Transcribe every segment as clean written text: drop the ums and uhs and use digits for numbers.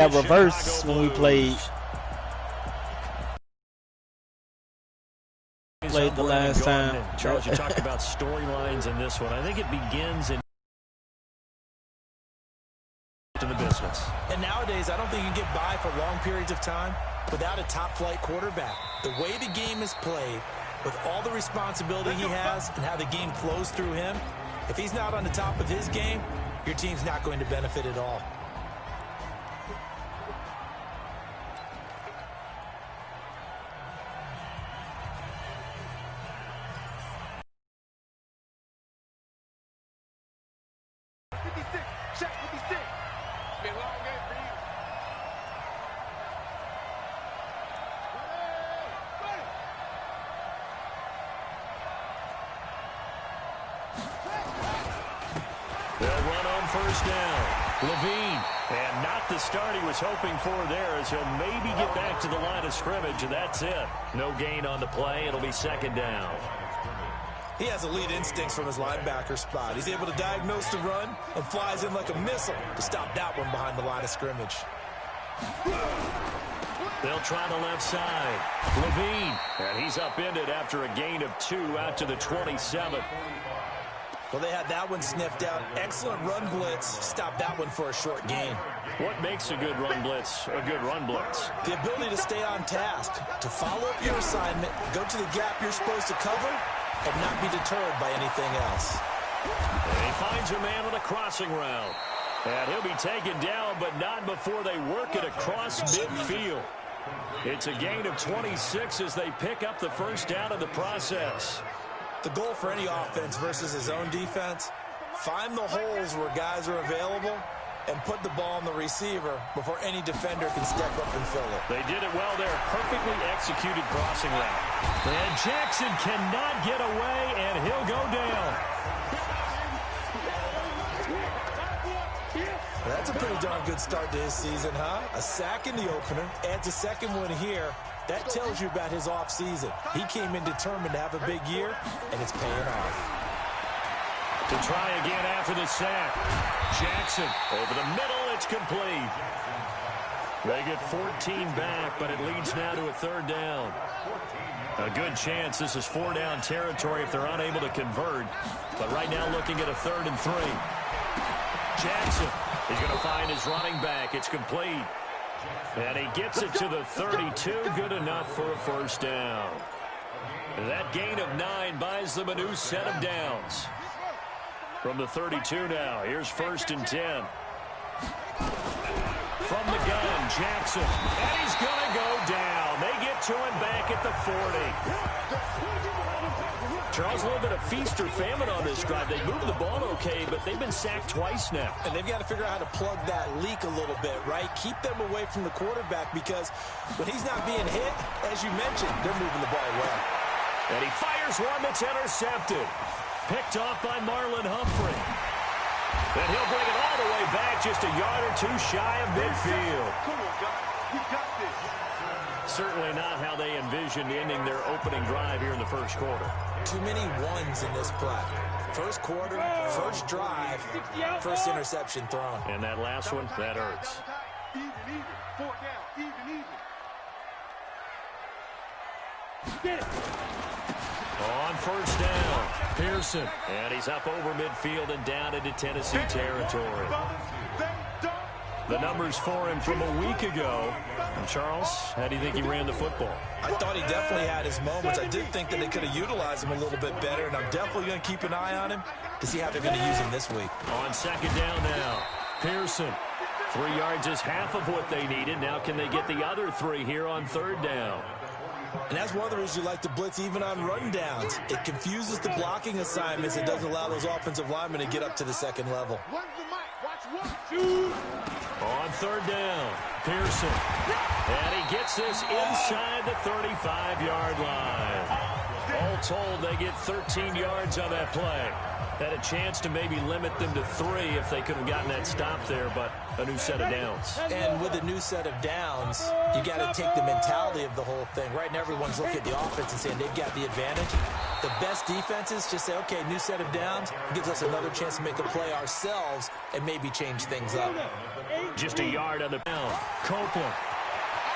That reverse when we played the last time. Charles, you talked about storylines in this one. I think it begins in the business. And nowadays, I don't think you can get by for long periods of time without a top-flight quarterback. The way the game is played, with all the responsibility he has and how the game flows through him, if he's not on the top of his game, your team's not going to benefit at all. They'll run on first down. Levine, and not the start he was hoping for there, as he'll maybe get back to the line of scrimmage, and that's it. No gain on the play. It'll be second down. He has elite instincts from his linebacker spot. He's able to diagnose the run and flies in like a missile to stop that one behind the line of scrimmage. They'll try the left side. Levine, and he's upended after a gain of 2 out to the 27. Well, they had that one sniffed out. Excellent run blitz. Stop that one for a short gain. What makes a good run blitz a good run blitz? The ability to stay on task, to follow up your assignment, go to the gap you're supposed to cover, and not be deterred by anything else. And he finds a man on a crossing route. And he'll be taken down, but not before they work it across midfield. It's a gain of 26 as they pick up the first down in the process. The goal for any offense versus his own defense, find the holes where guys are available and put the ball on the receiver before any defender can step up and fill it. They did it well there. Perfectly executed crossing route. And Jackson cannot get away, and he'll go down. That's a pretty darn good start to his season, huh? A sack in the opener, adds a second one here. That tells you about his offseason. He came in determined to have a big year, and it's paying off. To try again after the sack. Jackson over the middle. It's complete. They get 14 back, but it leads now to a third down. A good chance this is 4-down territory if they're unable to convert. But right now looking at a 3rd and 3. Jackson is going to find his running back. It's complete. And he gets it to the 32. Good enough for a first down. That gain of 9 buys them a new set of downs. From the 32 now, here's 1st and 10. From the gun, Jackson. And he's going to go down. They get to him back at the 40. Charles, a little bit of feast or famine on this drive. They moved the ball okay, but they've been sacked twice now. And they've got to figure out how to plug that leak a little bit, right? Keep them away from the quarterback because when he's not being hit, as you mentioned, they're moving the ball well. And he fires one that's intercepted. Picked off by Marlon Humphrey. And he'll bring it all the way back, just a yard or 2 shy of midfield. Come on, guys. We got this. Certainly not how they envisioned ending their opening drive here in the first quarter. Too many ones in this play. First quarter, first drive, first interception thrown. And that last one, that hurts. Even. 4 down. Even. Get it. On first down, Pearson. And he's up over midfield and down into Tennessee territory. The numbers for him from a week ago. And Charles, how do you think he ran the football? I thought he definitely had his moments. I did think that they could have utilized him a little bit better, and I'm definitely going to keep an eye on him to see how they're going to use him this week. On second down now, Pearson. 3 yards is half of what they needed. Now can they get the other 3 here on 3rd down? And that's one of the reasons you like to blitz even on run downs. It confuses the blocking assignments. It doesn't allow those offensive linemen to get up to the second level. On 3rd down, Pearson. And he gets this inside the 35-yard line. All told, they get 13 yards on that play. Had a chance to maybe limit them to 3 if they could have gotten that stop there, but a new set of downs. And with a new set of downs, you got to take the mentality of the whole thing. Right now, everyone's looking at the offense and saying they've got the advantage. The best defenses just say, okay, new set of downs, gives us another chance to make a play ourselves and maybe change things up. Just a yard on the pound. Copeland.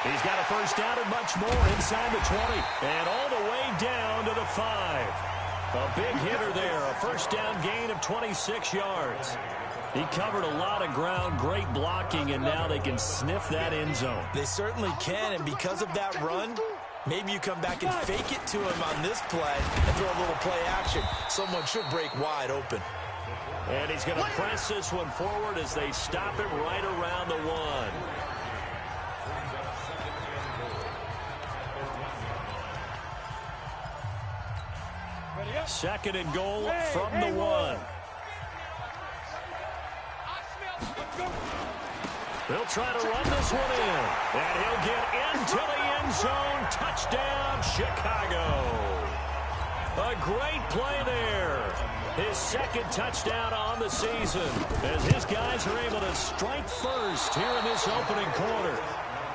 He's got a first down and much more inside the 20. And all the way down to the 5. A big hitter there, a first down gain of 26 yards. He covered a lot of ground, great blocking, and now they can sniff that end zone. They certainly can, and because of that run, maybe you come back and fake it to him on this play and throw a little play action. Someone should break wide open. And he's going to press this one forward as they stop it right around the 1. Second and goal from the 1. They'll try to run this one in. And he'll get into the end zone. Touchdown, Chicago. A great play there. His second touchdown on the season as his guys are able to strike first here in this opening quarter.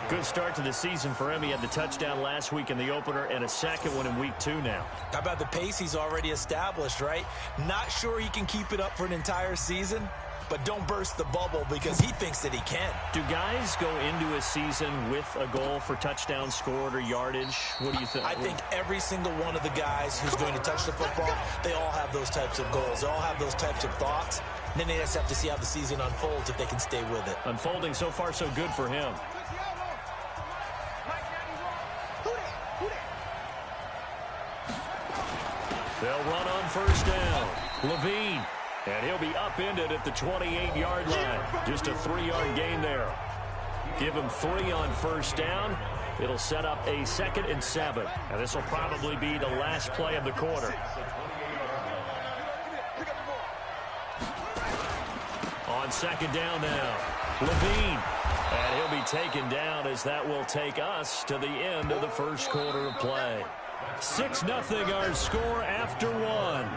Good start to the season for him. He had the touchdown last week in the opener and a second one in week 2 now. How about the pace he's already established, right? Not sure he can keep it up for an entire season, but don't burst the bubble because he thinks that he can. Do guys go into a season with a goal for touchdowns scored or yardage? What do you think? I think every single one of the guys who's going to touch the football, they all have those types of goals. They all have those types of thoughts. And then they just have to see how the season unfolds if they can stay with it. Unfolding so far so good for him. They'll run on first down. Levine. And he'll be upended at the 28-yard line. Just a 3-yard gain there. Give him 3 on first down. It'll set up a 2nd and 7. And this will probably be the last play of the quarter. On second down now. Levine. And he'll be taken down as that will take us to the end of the first quarter of play. 6-0 our score after 1.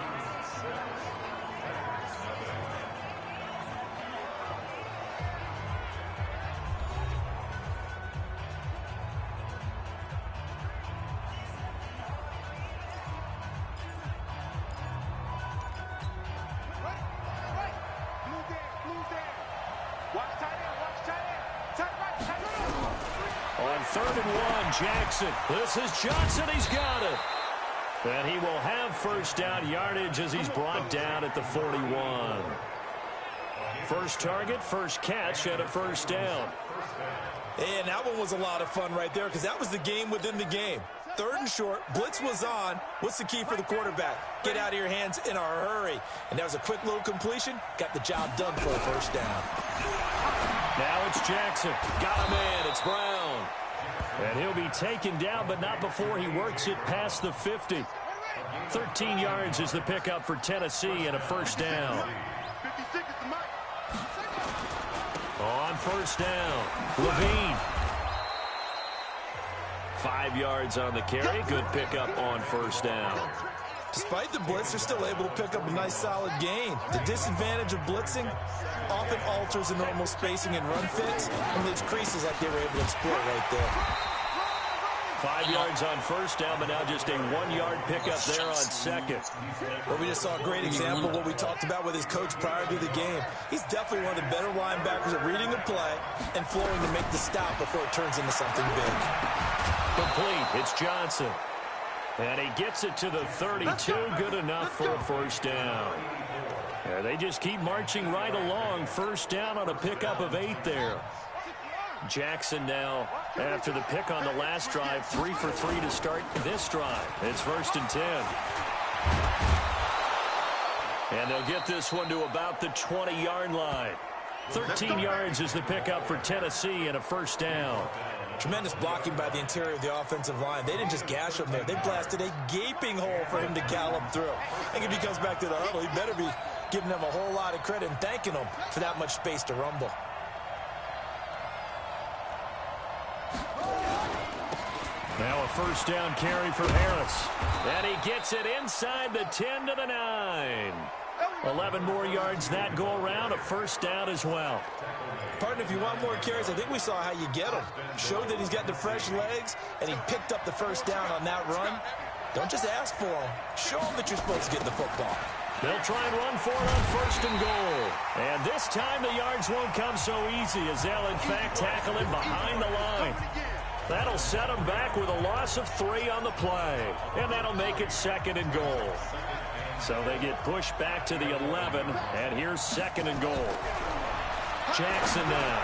On 3rd and 1, Jackson. This is Johnson. He's got it. And he will have first down yardage as he's brought down at the 41. First target, first catch, and a first down. And that one was a lot of fun right there because that was the game within the game. 3rd and short, blitz was on. What's the key for the quarterback? Get out of your hands in a hurry. And that was a quick little completion. Got the job done for a first down. Now it's Jackson. Got a man. It's Brown. And he'll be taken down, but not before he works it past the 50. 13 yards is the pickup for Tennessee and a first down. On first down, Levine. 5 yards on the carry. Good pickup on first down. Despite the blitz, they're still able to pick up a nice solid gain. The disadvantage of blitzing often alters the normal spacing and run fits and leaves creases like they were able to exploit right there. 5 yards on first down, but now just a 1-yard pickup there on second. Well, we just saw a great example of what we talked about with his coach prior to the game. He's definitely one of the better linebackers at reading a play and flowing to make the stop before it turns into something big. Complete. It's Johnson. And he gets it to the 32. Good enough for a first down. Yeah, they just keep marching right along. First down on a pickup of 8 there. Jackson now, after the pick on the last drive, 3 for 3 to start this drive. It's 1st and 10. And they'll get this one to about the 20-yard line. 13 yards is the pickup for Tennessee and a first down. Tremendous blocking by the interior of the offensive line. They didn't just gash him there. They blasted a gaping hole for him to gallop through. I think if he comes back to the huddle, he better be giving them a whole lot of credit and thanking them for that much space to rumble. Now a first down carry for Harris. And he gets it inside the 10 to the 9. 11 more yards that go around. A first down as well. Partner, if you want more carries, I think we saw how you get them. Showed that he's got the fresh legs, and he picked up the first down on that run. Don't just ask for them. Show them that you're supposed to get the football. They'll try and run for it on first and goal. And this time the yards won't come so easy as they'll, in fact, tackle him behind the line. That'll set him back with a loss of 3 on the play. And that'll make it second and goal. So they get pushed back to the 11, and here's second and goal. Jackson now.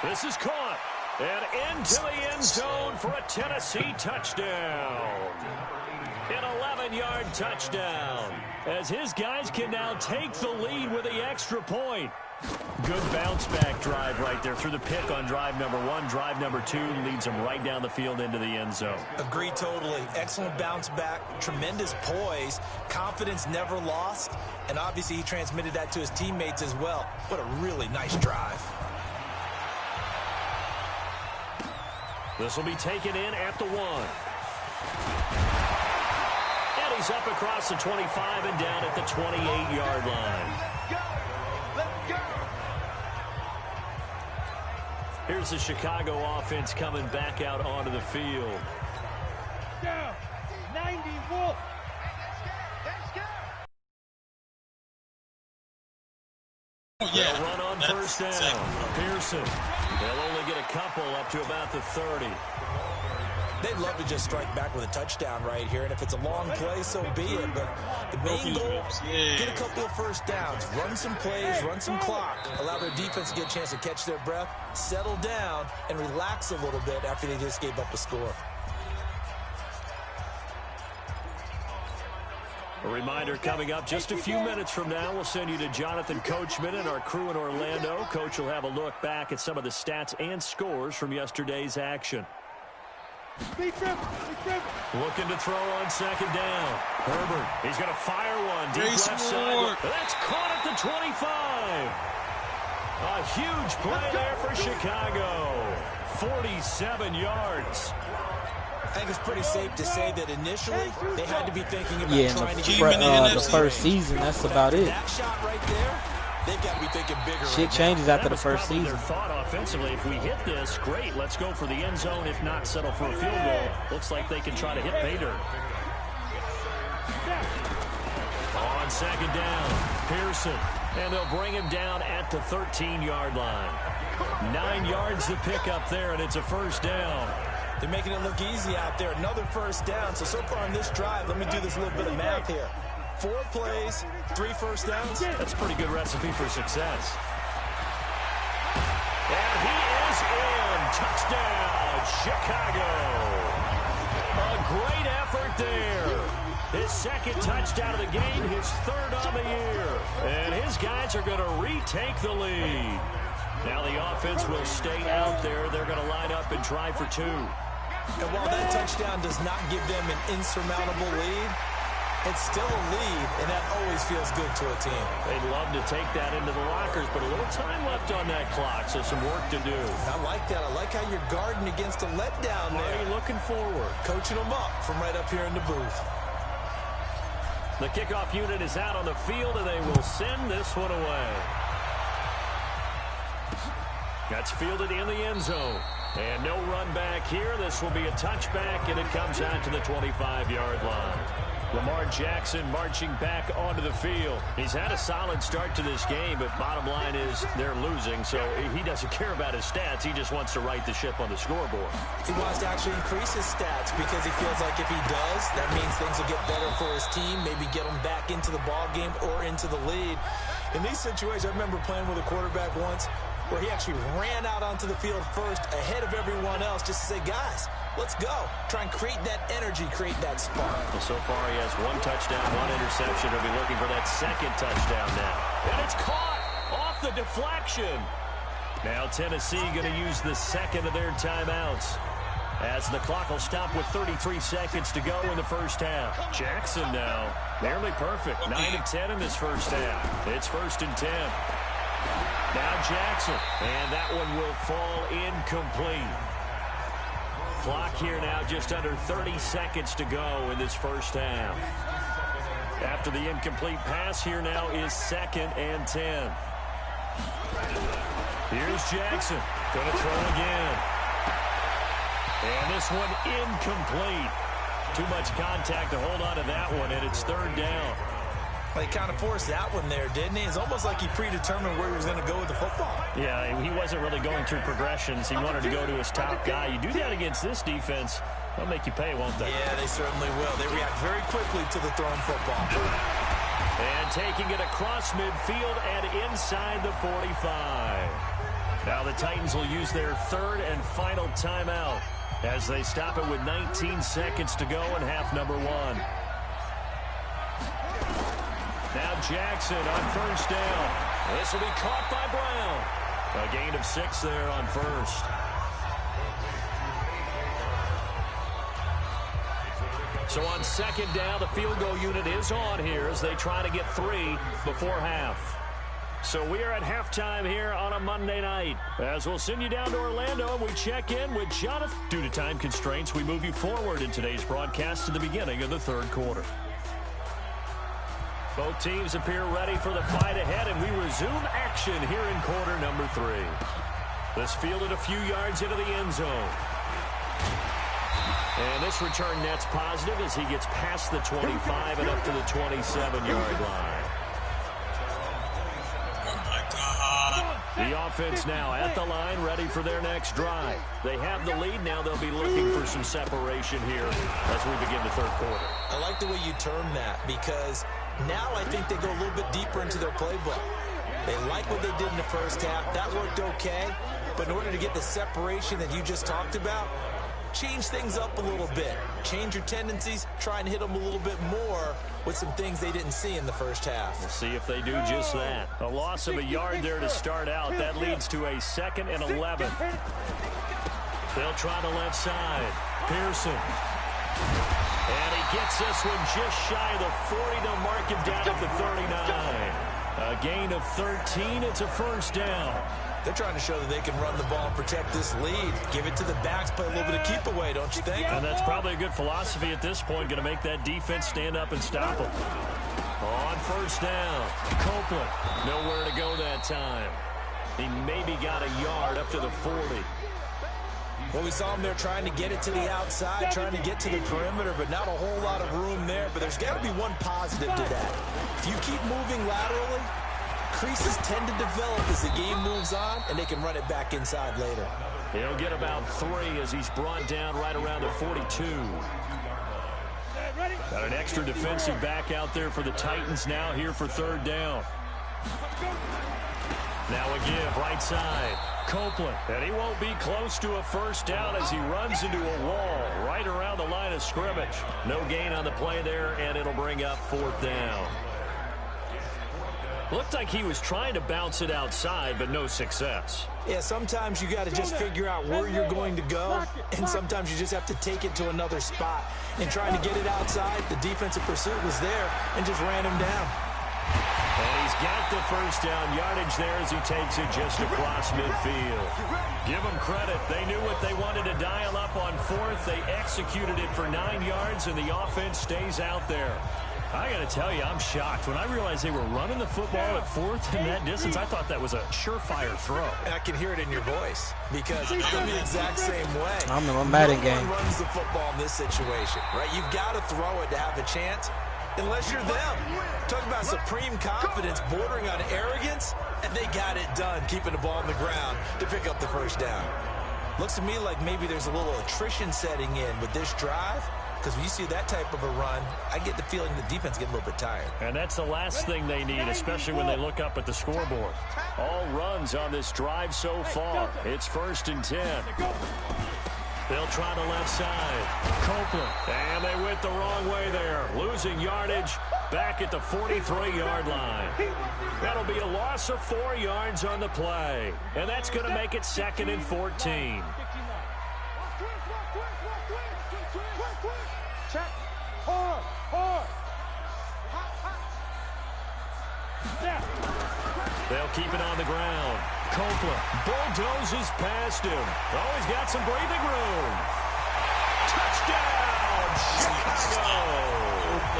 This is caught. And into the end zone for a Tennessee touchdown. An 11-yard touchdown. As his guys can now take the lead with the extra point. Good bounce-back drive right there through the pick on drive number 1. Drive number 2 leads them right down the field into the end zone. Agree totally. Excellent bounce-back, tremendous poise, confidence never lost, and obviously he transmitted that to his teammates as well. What a really nice drive. This will be taken in at the 1. And he's up across the 25 and down at the 28-yard line. Here's the Chicago offense coming back out onto the field. Down. 90 Wolf. They'll run on first down. Pearson. They'll only get a couple up to about the 30. They'd love to just strike back with a touchdown right here, and if it's a long play, so be it. But the main goal, get a couple of first downs, run some plays, run some clock, allow their defense to get a chance to catch their breath, settle down, and relax a little bit after they just gave up a score. A reminder coming up just a few minutes from now. We'll send you to Jonathan Coachman and our crew in Orlando. Coach will have a look back at some of the stats and scores from yesterday's action. Looking to throw on second down. Herbert, he's going to fire one deep left side. That's caught at the 25. A huge play there for Chicago. 47 yards. I think it's pretty safe to say that initially they had to be thinking about trying to get the first season. That's about it. That shot right there, they've got to be thinking bigger. Shit changes after the first season. Their thought offensively, if we hit this, great, let's go for the end zone. If not, settle for a field goal. Looks like they can try to hit pay dirt. On second down, Pearson. And they'll bring him down at the 13-yard line. 9 yards to pick up there, and it's a first down. They're making it look easy out there. Another first down. So far on this drive, let me do this little bit of math here. 4 plays, 3 first downs. That's a pretty good recipe for success. And he is in. Touchdown, Chicago. A great effort there. His second touchdown of the game, his 3rd on the year. And his guys are going to retake the lead. Now the offense will stay out there. They're going to line up and try for 2. And while that touchdown does not give them an insurmountable lead, it's still a lead, and that always feels good to a team. They'd love to take that into the lockers, but a little time left on that clock, so some work to do. I like that. I like how you're guarding against a letdown there. Are you looking forward? Coaching them up from right up here in the booth. The kickoff unit is out on the field, and they will send this one away. That's fielded in the end zone. And no run back here. This will be a touchback, and it comes out to the 25-yard line. Lamar Jackson marching back onto the field. He's had a solid start to this game, but bottom line is they're losing, so he doesn't care about his stats. He just wants to right the ship on the scoreboard. He wants to actually increase his stats because he feels like if he does, that means things will get better for his team, maybe get him back into the ball game or into the lead. In these situations, I remember playing with a quarterback once where he actually ran out onto the field first ahead of everyone else just to say, guys, let's go. Try and create that energy, create that spark. Well, so far he has 1 touchdown, 1 interception. He'll be looking for that second touchdown now. And it's caught off the deflection. Now Tennessee going to use the second of their timeouts, as the clock will stop with 33 seconds to go in the first half. Jackson now, nearly perfect. 9 of 10 in this first half. It's 1st and 10. Now Jackson, and that one will fall incomplete. Clock here now, just under 30 seconds to go in this first half. After the incomplete pass, here now is 2nd and 10. Here's Jackson. Going to throw again. And this one incomplete. Too much contact to hold on to that one, and it's 3rd down. Well, he kind of forced that one there, didn't he? It's almost like he predetermined where he was going to go with the football. Yeah, he wasn't really going through progressions. He wanted to go to his top guy. You do that against this defense, they'll make you pay, won't they? Yeah, they certainly will. They react very quickly to the thrown football. And taking it across midfield and inside the 45. Now the Titans will use their 3rd and final timeout as they stop it with 19 seconds to go in half number 1. Now Jackson on 1st down. This will be caught by Brown. A gain of 6 there on 1st. So on 2nd down, the field goal unit is on here as they try to get 3 before half. So we are at halftime here on a Monday night. As we'll send you down to Orlando and we check in with Jonathan. Due to time constraints, we move you forward in today's broadcast to the beginning of the 3rd quarter. Both teams appear ready for the fight ahead, and we resume action here in quarter number 3. This fielded a few yards into the end zone. And this return net's positive as he gets past the 25 and up to the 27-yard line. The offense now at the line, ready for their next drive. They have the lead. Now they'll be looking for some separation here as we begin the 3rd quarter. I like the way you term that because now I think they go a little bit deeper into their playbook. They like what they did in the first half. That worked okay. But in order to get the separation that you just talked about, change things up a little bit. Change your tendencies. Try and hit them a little bit more with some things they didn't see in the first half. We'll see if they do just that. A loss of a yard there to start out. That leads to a 2nd and 11. They'll try the left side. Pearson. And he gets this one just shy of the 40. They'll mark him down at the 39. A gain of 13. It's a 1st down. They're trying to show that they can run the ball and protect this lead. Give it to the backs, play a little bit of keep away, don't you think? And that's probably a good philosophy at this point. Going to make that defense stand up and stop them. On 1st down, Copeland. Nowhere to go that time. He maybe got a yard up to the 40. Well, we saw him there trying to get it to the outside, trying to get to the perimeter, but not a whole lot of room there. But there's got to be one positive to that. If you keep moving laterally, creases tend to develop as the game moves on, and they can run it back inside later. He'll get about 3 as he's brought down right around the 42. Got an extra defensive back out there for the Titans now here for 3rd down. Now a give right side. Copeland. And he won't be close to a 1st down as he runs into a wall right around the line of scrimmage. No gain on the play there, and it'll bring up 4th down. Looked like he was trying to bounce it outside, but no success. Yeah, sometimes you got to just figure out where you're going to go, and sometimes you just have to take it to another spot. And trying to get it outside, the defensive pursuit was there and just ran him down. And he's got the 1st down yardage there as he takes it just across midfield. Give them credit. They knew what they wanted to dial up on 4th. They executed it for 9 yards, and the offense stays out there. I got to tell you, I'm shocked. When I realized they were running the football at 4th in that distance, I thought that was a surefire throw. And I can hear it in your voice because I'm the exact same way. I'm in a Madden game. No one runs the football in this situation, right? You've got to throw it to have a chance unless you're them. Talk about supreme confidence bordering on arrogance, and they got it done keeping the ball on the ground to pick up the 1st down. Looks to me like maybe there's a little attrition setting in with this drive. Because when you see that type of a run, I get the feeling the defense getting a little bit tired. And that's the last thing they need, especially when they look up at the scoreboard. All runs on this drive so far. It's 1st and 10. They'll try the left side. Copeland. And they went the wrong way there. Losing yardage back at the 43-yard line. That'll be a loss of 4 yards on the play. And that's going to make it 2nd and 14. They'll keep it on the ground. Copeland bulldozes past him. Oh, he's got some breathing room. Touchdown, Chicago!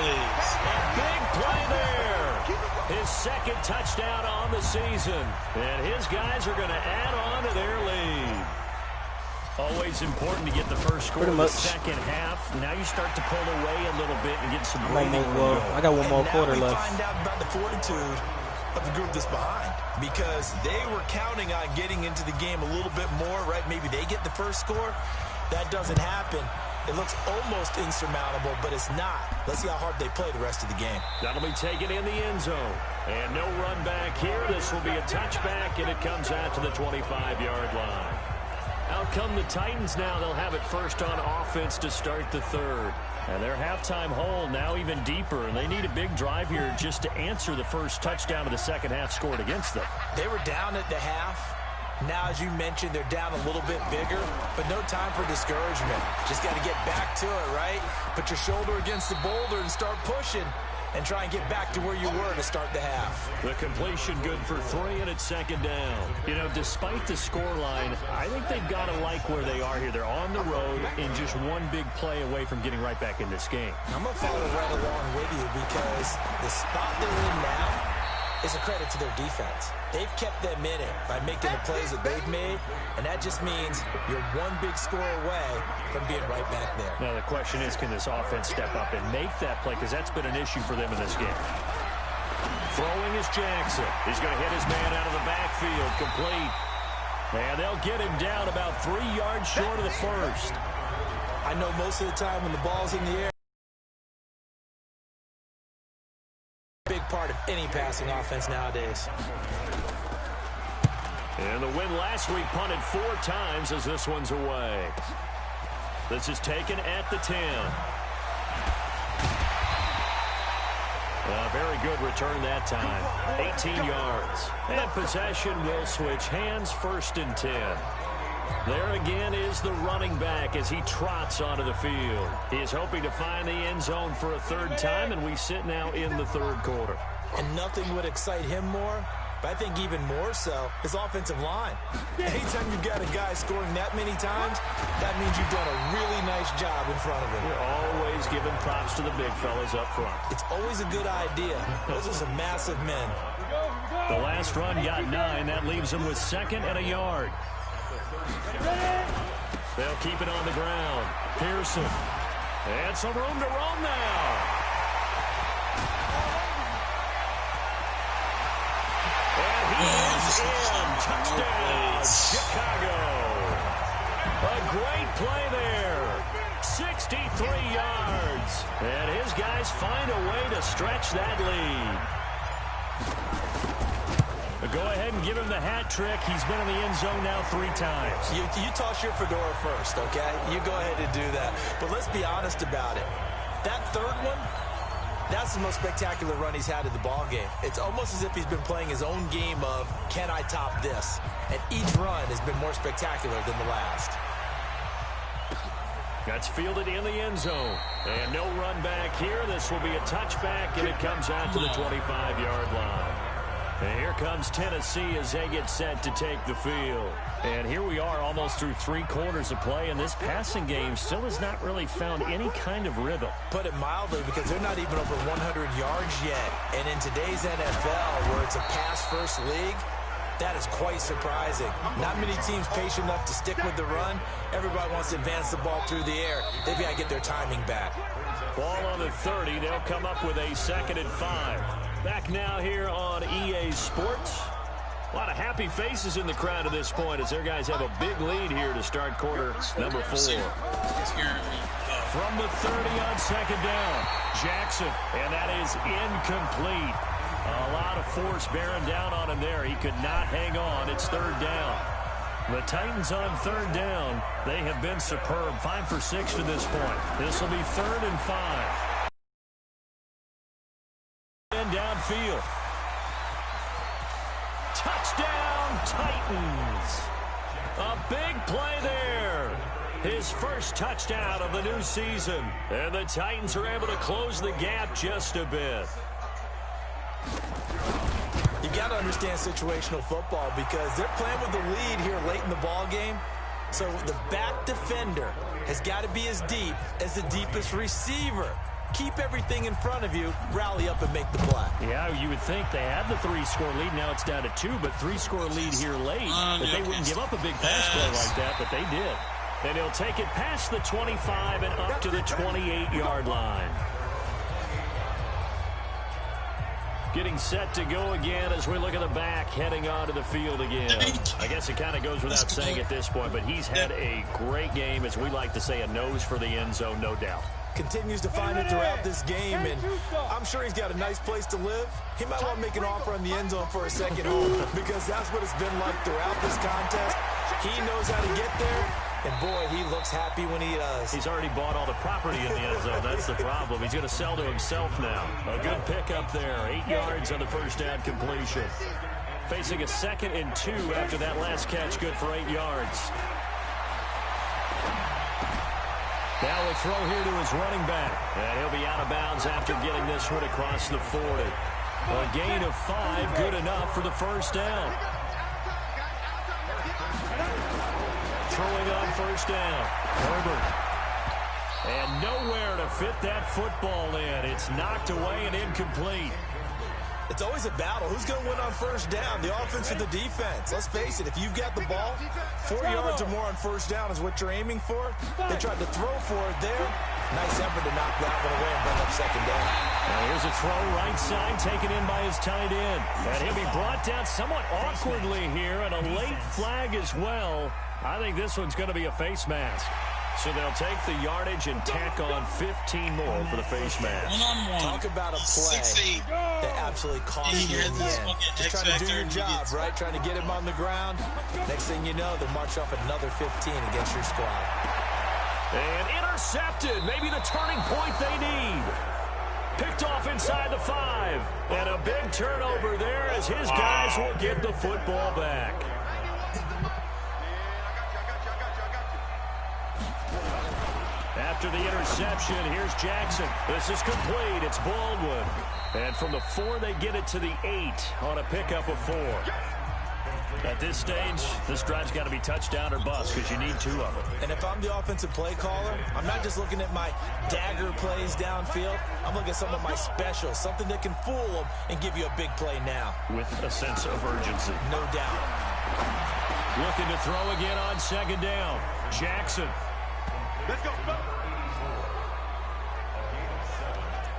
A big play there. His second touchdown on the season. And his guys are going to add on to their lead. Always important to get the first score in the second half. Now you start to pull away a little bit and get some breathing room. I got one more quarter left. Now we find out about the fortitude of the group that's behind, because they were counting on getting into the game a little bit more, right? Maybe they get the first score. That doesn't happen. It looks almost insurmountable, but it's not. Let's see how hard they play the rest of the game. That'll be taken in the end zone. And no run back here. This will be a touchback, and it comes out to the 25-yard line. Out come the Titans now. They'll have it first on offense to start the third. And their halftime hole now even deeper, and they need a big drive here just to answer the first touchdown of the second half scored against them. They were down at the half. Now, as you mentioned, they're down a little bit bigger, but no time for discouragement. Just got to get back to it, right? Put your shoulder against the boulder and start pushing and try and get back to where you were to start the half. The completion good for 3, and it's second down. You know, despite the scoreline, I think they've got to like where they are here. They're on the road and just one big play away from getting right back in this game. I'm going to follow right along with you, because the spot they're in now is a credit to their defense. They've kept them in it by making the plays that they've made, and that just means you're one big score away from being right back there. Now the question is, can this offense step up and make that play, because that's been an issue for them in this game. Throwing is Jackson. He's going to hit his man out of the backfield, complete. And they'll get him down about 3 yards short of the first. I know most of the time when the ball's in the air, big part of any passing offense nowadays. And the win last week punted 4 times as this one's away. This is taken at the 10. A very good return that time. 18 yards. And possession will switch hands, 1st and 10. There again is the running back as he trots onto the field. He is hoping to find the end zone for a 3rd time, and we sit now in the 3rd quarter. And nothing would excite him more, but I think even more so, his offensive line. Anytime you've got a guy scoring that many times, that means you've done a really nice job in front of him. We're always giving props to the big fellas up front. It's always a good idea. Those are some massive men. The last run got 9. That leaves them with 2nd and a yard. They'll keep it on the ground. Pearson. And some room to roam now. And he is in. Touchdown, Chicago. A great play there. 63 yards. And his guys find a way to stretch that lead. Go ahead and give him the hat trick. He's been in the end zone now 3 times. You toss your fedora first, okay? You go ahead and do that. But let's be honest about it. That 3rd one, that's the most spectacular run he's had in the ballgame. It's almost as if he's been playing his own game of, can I top this? And each run has been more spectacular than the last. That's fielded in the end zone. And no run back here. This will be a touchback, and it comes out to the 25-yard line. And here comes Tennessee as they get set to take the field. And here we are almost through 3 quarters of play, and this passing game still has not really found any kind of rhythm. Put it mildly, because they're not even over 100 yards yet. And in today's NFL, where it's a pass-first league, that is quite surprising. Not many teams patient enough to stick with the run. Everybody wants to advance the ball through the air. They've got to get their timing back. Ball on the 30. They'll come up with a 2nd and 5. Back now here on EA Sports. A lot of happy faces in the crowd at this point as their guys have a big lead here to start quarter number 4. From the 30 on 2nd down, Jackson, and that is incomplete. A lot of force bearing down on him there. He could not hang on. It's 3rd down. The Titans on 3rd down. They have been superb. 5 for 6 to this point. This will be 3rd and 5. Downfield. Touchdown, Titans. A big play there. His first touchdown of the new season. And the Titans are able to close the gap just a bit. You got to understand situational football, because they're playing with the lead here late in the ball game. So the back defender has got to be as deep as the deepest receiver. Keep everything in front of you, rally up and make the play. Yeah, you would think they had the 3-score lead. Now it's down to 2, but 3-score lead here late. That they wouldn't give up a big pass play like that, but they did. And he'll take it past the 25 and up to the 28-yard line. Getting set to go again as we look at the back, heading onto the field again. I guess it kind of goes without saying at this point, but he's had a great game, as we like to say, a nose for the end zone, no doubt. Continues to find it throughout this game, and I'm sure he's got a nice place to live. He might want to make an offer on the end zone for a second home, because that's what it's been like throughout this contest. He knows how to get there, and boy, he looks happy when he does. He's already bought all the property in the end zone. That's the problem. He's going to sell to himself now. A good pickup there. 8 yards on the first down completion. Facing a 2nd and 2 after that last catch, good for 8 yards. Now a throw here to his running back. And he'll be out of bounds after getting this one across the 40. A gain of 5, good enough for the first down. Throwing on first down, Herbert. And nowhere to fit that football in. It's knocked away and incomplete. It's always a battle. Who's going to win on first down, the offense or the defense? Let's face it, if you've got the ball, 4 yards or more on first down is what you're aiming for. They tried to throw for it there. Nice effort to knock that one away and bring up second down. Now here's a throw right side taken in by his tight end. And he'll be brought down somewhat awkwardly here, and a late flag as well. I think this one's going to be a face mask. So they'll take the yardage and tack on 15 more for the face mask. One-on-one. Talk about a play that absolutely cost you in the end. Just trying to do your job, right? Trying to get him on the ground. Next thing you know, they march off another 15 against your squad. And intercepted. Maybe the turning point they need. Picked off inside the 5. And a big turnover there as his guys will get the football back. After the interception, here's Jackson. This is complete. It's Baldwin. And from the 4, they get it to the 8 on a pickup of 4. At this stage, this drive's got to be touchdown or bust because you need 2 of them. And if I'm the offensive play caller, I'm not just looking at my dagger plays downfield. I'm looking at some of my specials, something that can fool them and give you a big play now. With a sense of urgency. No doubt. Looking to throw again on second down. Jackson. Let's go.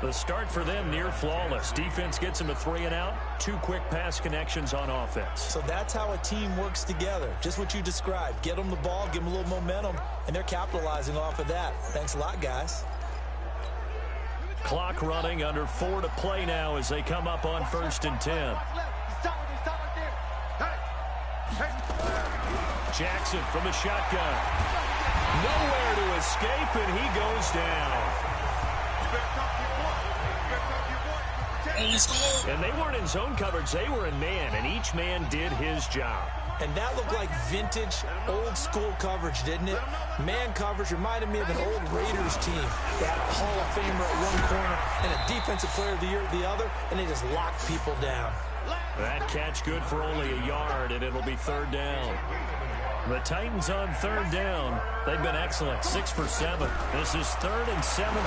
The start for them near flawless. Defense gets them a 3 and out. 2 quick pass connections on offense. So that's how a team works together. Just what you described. Get them the ball, give them a little momentum, and they're capitalizing off of that. Thanks a lot, guys. Clock running, under 4 to play now as they come up on 1st and 10. Jackson from the shotgun. Nowhere to escape, and he goes down. And they weren't in zone coverage. They were in man, and each man did his job. And that looked like vintage, old-school coverage, didn't it? Man coverage reminded me of an old Raiders team. They had a Hall of Famer at one corner and a Defensive Player of the Year at the other, and they just locked people down. That catch good for only a yard, and it'll be 3rd down. The Titans on 3rd down. They've been excellent, 6 for 7. This is 3rd and 17.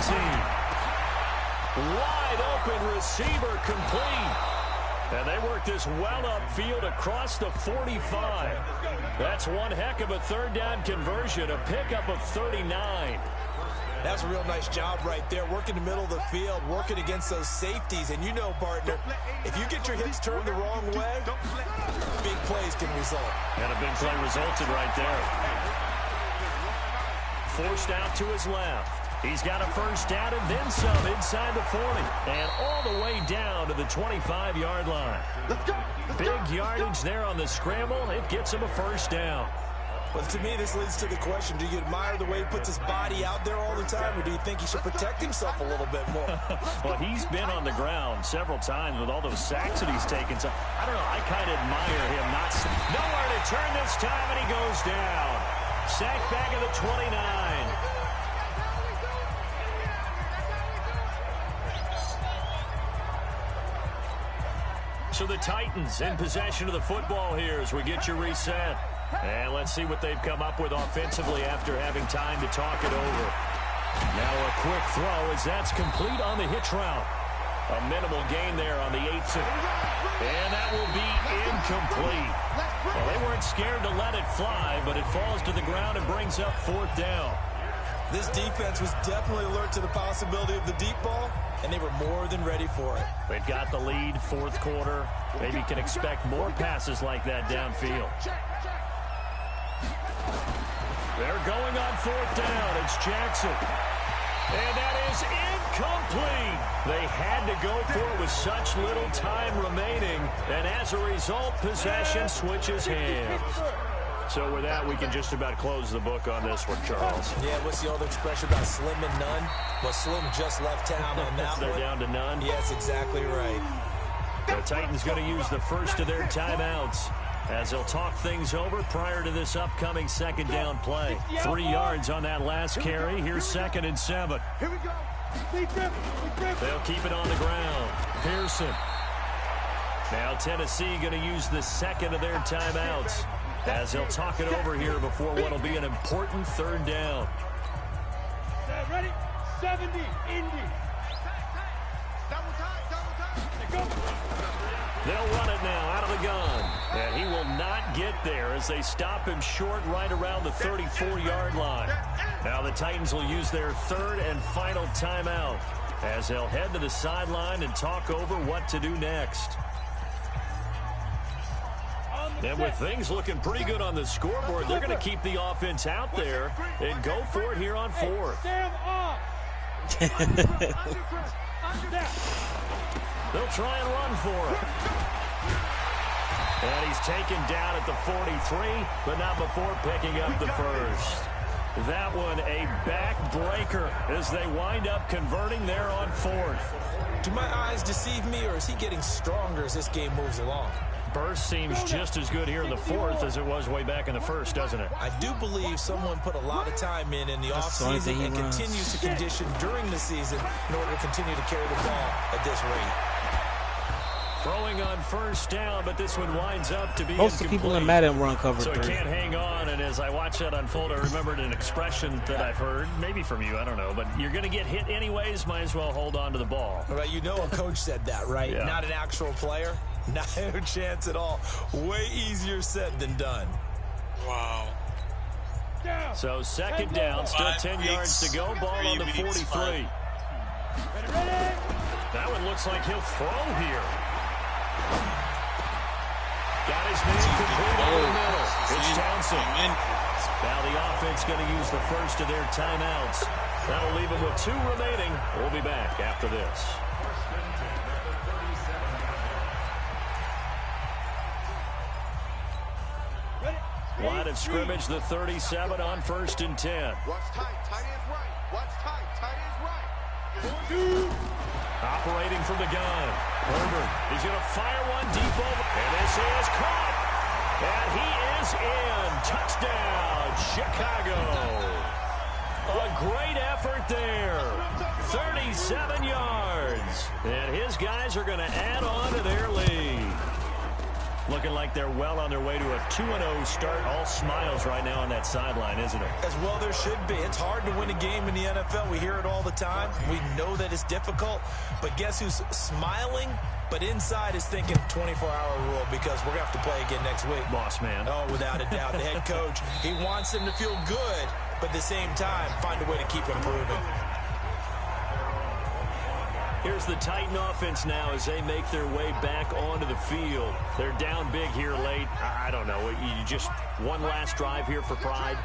Wide open receiver complete. And they work this well upfield across the 45. That's one heck of a 3rd down conversion, a pickup of 39. That's a real nice job right there, working the middle of the field, working against those safeties. And you know, partner, if you get your hips turned the wrong way, big plays can result. And a big play resulted right there. Forced out to his left. He's got a first down and then some inside the 40. And all the way down to the 25-yard line. Big yardage there on the scramble. It gets him a first down. Well, to me, this leads to the question, do you admire the way he puts his body out there all the time, or do you think he should protect himself a little bit more? Well, he's been on the ground several times with all those sacks that he's taken. So, I don't know, I kind of admire him. Nowhere to turn this time, and he goes down. Sacked back at the 29. So the Titans in possession of the football here as we get you reset. And let's see what they've come up with offensively after having time to talk it over. Now a quick throw as that's complete on the hitch route. A minimal gain there on the 8th. And that will be incomplete. Well, they weren't scared to let it fly, but it falls to the ground and brings up 4th down. This defense was definitely alert to the possibility of the deep ball, and they were more than ready for it. They've got the lead, 4th quarter. Maybe can expect more passes like that downfield. They're going on 4th down. It's Jackson. And that is incomplete. They had to go for it with such little time remaining. And as a result, possession switches hands. So with that, we can just about close the book on this one, Charles. Yeah, what's the old expression about slim and none? Well, Slim just left town on that They're one. down to none? Yes, exactly right. The Titans going to use the first of their timeouts as they'll talk things over prior to this upcoming 2nd down play. 3 yards on that last carry. Here's 2nd and 7. Here we go. They'll keep it on the ground. Pearson. Now Tennessee going to use the 2nd of their timeouts as they'll talk it over here before what will be an important 3rd down. Ready? 70, Indy. Double time. Go. They'll run it now out of the gun. And he will not get there as they stop him short right around the 34-yard line. Now the Titans will use their 3rd and final timeout as they'll head to the sideline and talk over what to do next. And with things looking pretty good on the scoreboard, they're going to keep the offense out there and go for it here on 4th. They'll try and run for it. And he's taken down at the 43, but not before picking up the first. That one a backbreaker as they wind up converting there on 4th. Do my eyes deceive me, or is he getting stronger as this game moves along? Burst seems just as good here in the 4th as it was way back in the 1st, doesn't it? I do believe someone put a lot of time in the offseason and continues to condition during the season in order to continue to carry the ball at this rate. Throwing on 1st down, but this one winds up to be Most of the people in Madden run cover so 3. So he can't hang on, and as I watch that unfold, I remembered an expression that I've heard, maybe from you, I don't know, but you're going to get hit anyways, might as well hold on to the ball. Right, you know a coach said that, right? Yeah. Not an actual player. Not a chance at all. Way easier said than done. Wow. So 2nd down, still 10 yards to go, ball on the 43. That one looks like he'll throw here. Got his man complete over the middle. It's Townsend. Now the offense going to use the first of their timeouts. That'll leave them with 2 remaining. We'll be back after this. Line of scrimmage, the 37 on 1st and 10. Watch tight, tight ends right. Watch tight, tight ends right. Operating from the gun. Herbert, he's going to fire one deep over. And this is caught. And he is in. Touchdown, Chicago. A great effort there. 37 yards. And his guys are going to add on to their lead. Looking like they're well on their way to a 2-0 start. All smiles right now on that sideline, isn't it? As well there should be. It's hard to win a game in the NFL. We hear it all the time. We know that it's difficult. But guess who's smiling? But inside is thinking 24-hour rule because we're going to have to play again next week. Boss man. Oh, without a doubt. The head coach, he wants them to feel good, but at the same time, find a way to keep improving. Here's the Titan offense now as they make their way back onto the field. They're down big here late. I don't know. You just one last drive here for pride.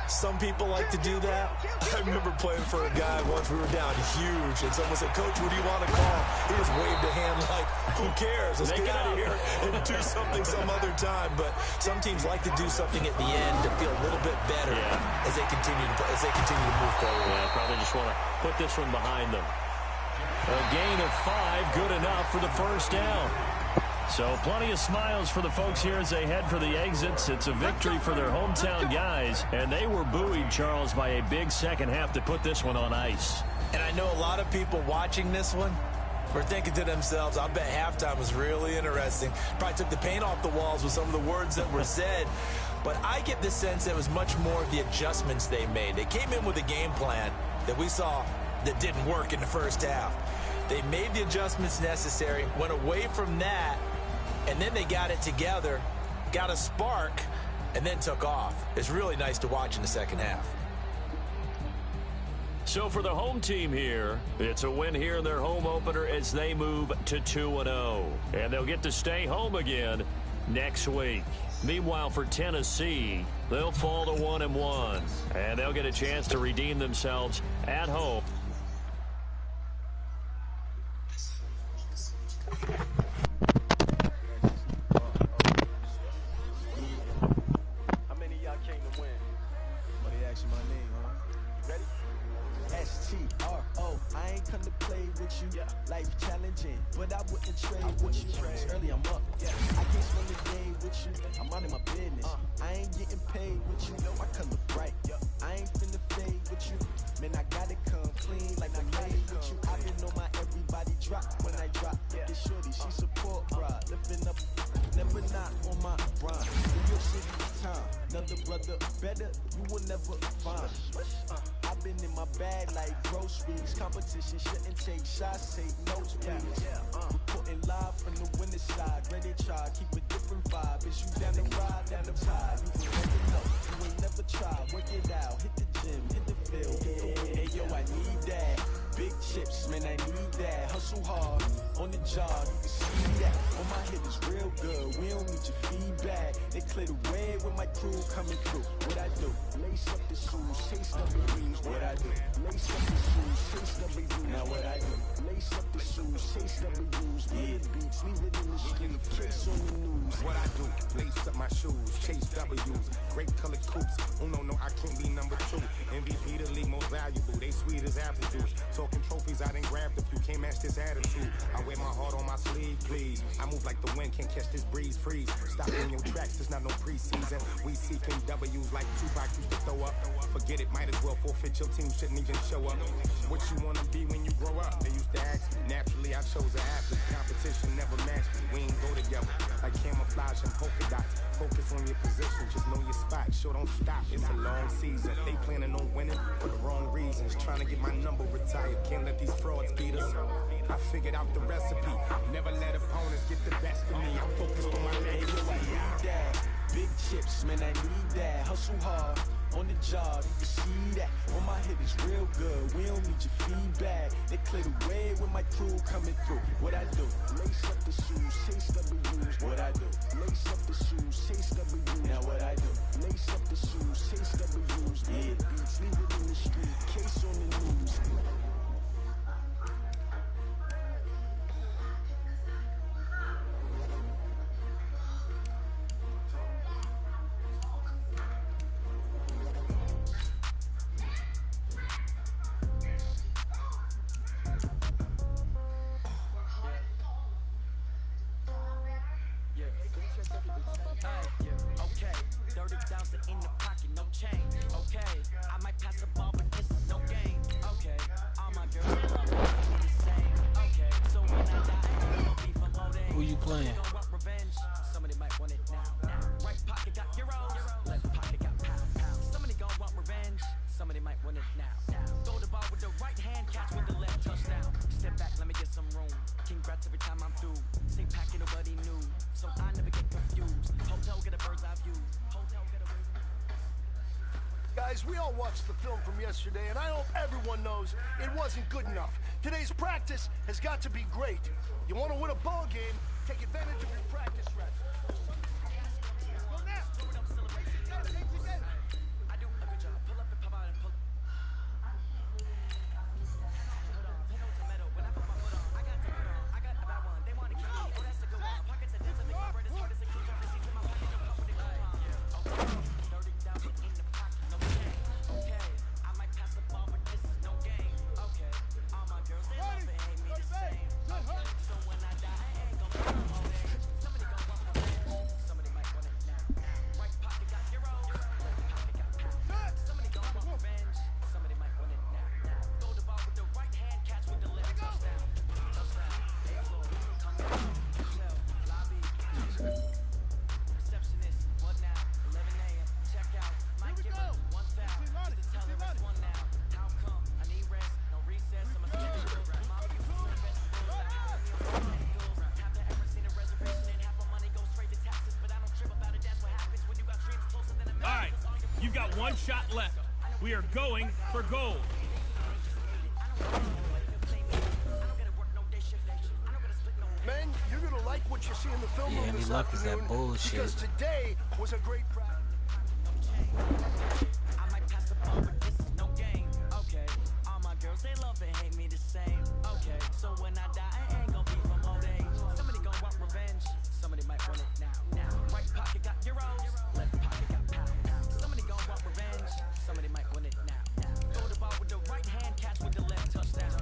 Some people like to do that. I remember playing for a guy once. We were down huge, and someone said, "Coach, what do you want to call?" He just waved a hand like, "Who cares? Let's get out of here and do something some other time." But some teams like to do something at the end to feel a little bit better as they continue to move forward. Yeah, probably just want to put this one behind them. A gain of 5, good enough for the first down. So plenty of smiles for the folks here as they head for the exits. It's a victory for their hometown guys, and they were buoyed, Charles, by a big second half to put this one on ice. And I know a lot of people watching this one were thinking to themselves, I bet halftime was really interesting. Probably took the paint off the walls with some of the words that were said. But I get the sense it was much more of the adjustments they made. They came in with a game plan that we saw that didn't work in the first half. They made the adjustments necessary, went away from that, and then they got it together, got a spark, and then took off. It's really nice to watch in the second half. So for the home team here, it's a win here in their home opener as they move to 2-0. And they'll get to stay home again next week. Meanwhile, for Tennessee, they'll fall to 1-1. And they'll get a chance to redeem themselves at home. How many of y'all came to win? Oh, they asking my name, huh? You ready? S-T-R-O, I ain't come to play with you. Life challenging, but I wouldn't trade with you. It's early, I'm up. I can't spend the day with you. I'm out of my business. I ain't getting paid with you. No, I come look bright. I ain't finna fade with you. Man, I gotta come clean like I'm made with you. I've been on my everybody drop when I drop. Get shorty, she support pride. Lifting up, never not on my grind. In your city, time. Another brother better, you will never find. I've been in my bag like groceries. Competition shouldn't take shots, take notes, please. Reporting live from the winning side. Ready to try, keep a different vibe. Is you down the ride, down the tide? You will never know, you ain't never tried. Work it out, hit the gym, hit the field. Hey yo, I need that. Big chips, man, I need that. Hustle hard, on the job, you can see that. On my hit is real good, we don't need your feedback. They clear the way with my crew coming through. What I do? Lace up the shoes, chase W's. What I do? Lace up the shoes, chase W's. Now what I do? Lace up the shoes, chase W's. Yeah, beats, leave it in the street, case on the news. What I do? Lace up my shoes, chase W's. Great colored coops. Oh no, I can't be number 2. MVP the league most valuable. They sweet as apple juice. Talking trophies, I done grabbed a few. Can't match this attitude. I wear my heart on my sleeve, please. I move like the wind, can't catch this breeze. Freeze. Stop in your tracks, there's not no preseason. We seeking W's like Tupac used to throw up. Forget it, might as well forfeit. Your team shouldn't even show up. What you wanna be when you grow up? They used to ask me. Naturally, I chose an athlete. Competition never matched me. We ain't go together like camouflage and polka dots. Focus on your position, just know your spot. Sure, don't stop. It's a long season. They planning on winning for the wrong reasons. Trying to get my number retired. Can't let these frauds beat us. I figured out the recipe. Never let opponents get the best of me. I'm focused on my legacy. I need that. Big chips, man, I need that. Hustle hard, on the job, you can see that. On my hit is real good, we don't need your feedback. They clear the way with my crew coming through. What I do? Lace up the shoes, chase W's. What I do? Lace up the shoes, chase W's. Now what I do? Lace up the shoes, chase W's. Yeah, beats, leave it in the street, case on the news. Okay, 30,000 in the pocket, no change. Okay, I might pass the ball, but this is no game. Okay, all my girls love me the same. Okay, so when I die, I ain't be for low days. Who you playing? Somebody gon' want revenge. Somebody might want it now. Right pocket got euros, left pocket got pounds. Somebody gon' want revenge. Somebody might want it now. Throw the ball with the right hand, catch with the left touchdown. Step back, let me get some room. Congrats every time I'm through. Say packet nobody knew, so I never get confused. Hotel get a bird's eye view. Hotel get a bird's eye view. Guys, we all watched the film from yesterday, and I hope everyone knows it wasn't good enough. Today's practice has got to be great. You want to win a ball game, take advantage of your practice reps. Go now. I do a good job. Pull up and pop out and pull. Hold on, pedal to metal. When I put my foot on, I got to put on. I got a bad one. They want to keep me. Oh, that's a good one. Pockets are dense and they cover it as hard as a key. Drop the seats in my pocket. Don't pop with the good one. Okay, 30,000 in the pocket, no change. Okay, I might pass the ball, but this is no game. Okay, all my girls they love and hate me the same. Okay, so when I die, I ain't gonna be no more. Somebody gon' want revenge. 1 shot left. We are going for gold. Men, you're going to like what you see in the film room Andy this Luck is that afternoon, bullshit. because today was a great practice. I might pass the ball, but this is no game. Okay, all my girls, they love and hate me the same. Okay, so when I die, I ain't gonna be from old age. Somebody gonna want revenge. Somebody might want it now. Right pocket got euros, left pocket got pounds. Somebody gonna want revenge. Somebody might want it now. Throw the ball with the right hand, catch with the left, touchdown.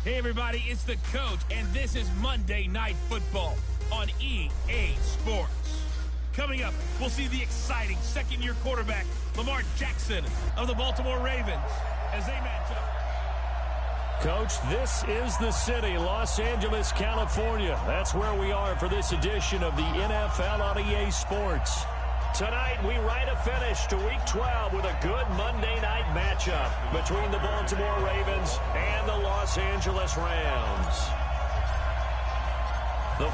Hey everybody, it's the Coach, and this is Monday Night Football on EA Sports. Coming up, we'll see the exciting second-year quarterback, Lamar Jackson of the Baltimore Ravens, as they match up. Coach, this is the city, Los Angeles, California. That's where we are for this edition of the NFL on EA Sports. Tonight, we write a finish to Week 12 with a good Monday night matchup between the Baltimore Ravens and the Los Angeles Rams. The